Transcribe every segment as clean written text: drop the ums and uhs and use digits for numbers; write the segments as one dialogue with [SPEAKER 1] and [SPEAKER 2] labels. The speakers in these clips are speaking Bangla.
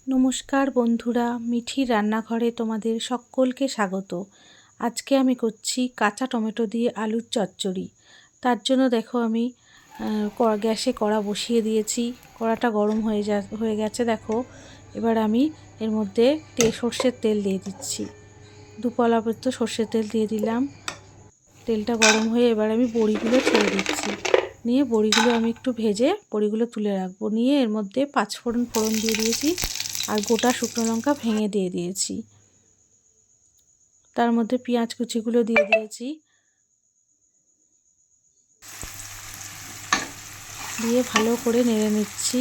[SPEAKER 1] নমস্কার বন্ধুরা, মিঠির রান্নাঘরে তোমাদের সকলকে স্বাগত। আজকে আমি করছি কাঁচা টমেটো দিয়ে আলুর চচ্চড়ি। তার জন্য দেখো আমি গ্যাসে কড়া বসিয়ে দিয়েছি। কড়াটা গরম হয়ে গেছে দেখো। এবার আমি এর মধ্যে সর্ষের তেল দিয়ে দিচ্ছি। দুপলা মতো সর্ষের তেল দিয়ে দিলাম। তেলটা গরম হয়ে এবার আমি বড়িগুলো ছেড়ে দিচ্ছি। নিয়ে বড়িগুলো আমি একটু ভেজে বড়িগুলো তুলে রাখবো। নিয়ে এর মধ্যে পাঁচফোড়ন দিয়ে দিয়েছি আর গোটা শুকনো লঙ্কা ভেঙে দিয়ে দিয়েছি। তার মধ্যে পেঁয়াজ কুচিগুলো দিয়ে দিয়েছি। দিয়ে ভালো করে নেড়ে নিচ্ছি।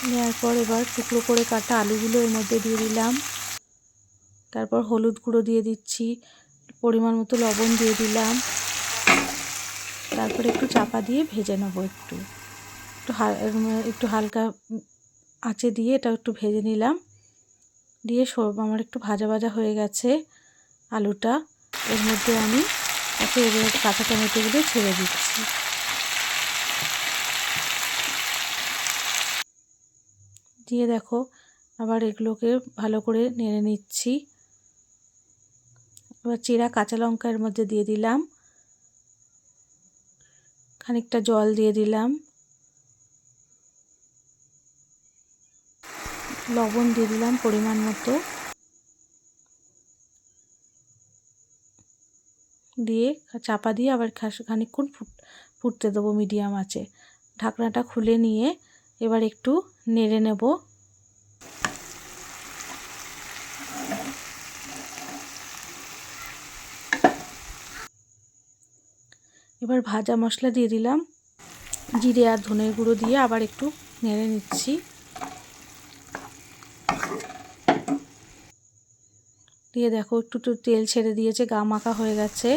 [SPEAKER 1] নেওয়ার পর এবার টুকরো করে কাটা আলুগুলো এর মধ্যে দিয়ে দিলাম। তারপর হলুদ গুঁড়ো দিয়ে দিচ্ছি, পরিমাণ মতো লবণ দিয়ে দিলাম। তারপরে একটু চাপা দিয়ে ভেজে নেবো। একটু হালকা আঁচে দিয়ে এটা একটু ভেজে নিলাম। দিয়ে আমার একটু ভাজা ভাজা হয়ে গেছে আলুটা। এর মধ্যে আমি এবার কাঁচা টমেটোগুলো ছেড়ে দিচ্ছি। দিয়ে দেখো আবার এগুলোকে ভালো করে নেড়ে নিচ্ছি। এবার চেরা কাঁচা লঙ্কা এর মধ্যে দিয়ে দিলাম। খানিকটা জল দিয়ে দিলাম। লবণ দিয়ে দিলাম পরিমাণ মতো। দিয়ে চাপা দিয়ে আবার খানিকক্ষণ ফুটতে দেবো মিডিয়াম আঁচে। ঢাকনাটা খুলে নিয়ে এবার একটু নেড়ে নেব। এবার ভাজা মশলা দিয়ে দিলাম, জিরে আর ধনের গুঁড়ো দিয়ে আবার একটু নেড়ে নিচ্ছি। দিয়ে দেখো একটু তেল ছেড়ে দিয়েছে, গা মাখা হয়ে গেছে।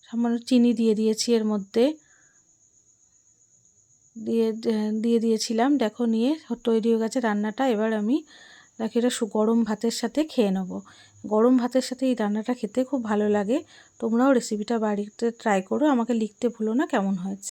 [SPEAKER 1] সামান্য চিনি দিয়ে দিয়েছি এর মধ্যে, দিয়ে দিয়েছিলাম। দেখো নিয়ে তৈরি হয়ে গেছে রান্নাটা। এবার আমি দেখো এটা গরম ভাতের সাথে খেয়ে নেব। গরম ভাতের সাথে এই রান্নাটা খেতে খুব ভালো লাগে। তোমরাও রেসিপিটা বাড়িতে ট্রাই করো, আমাকে লিখতে ভুলো না কেমন হয়েছে।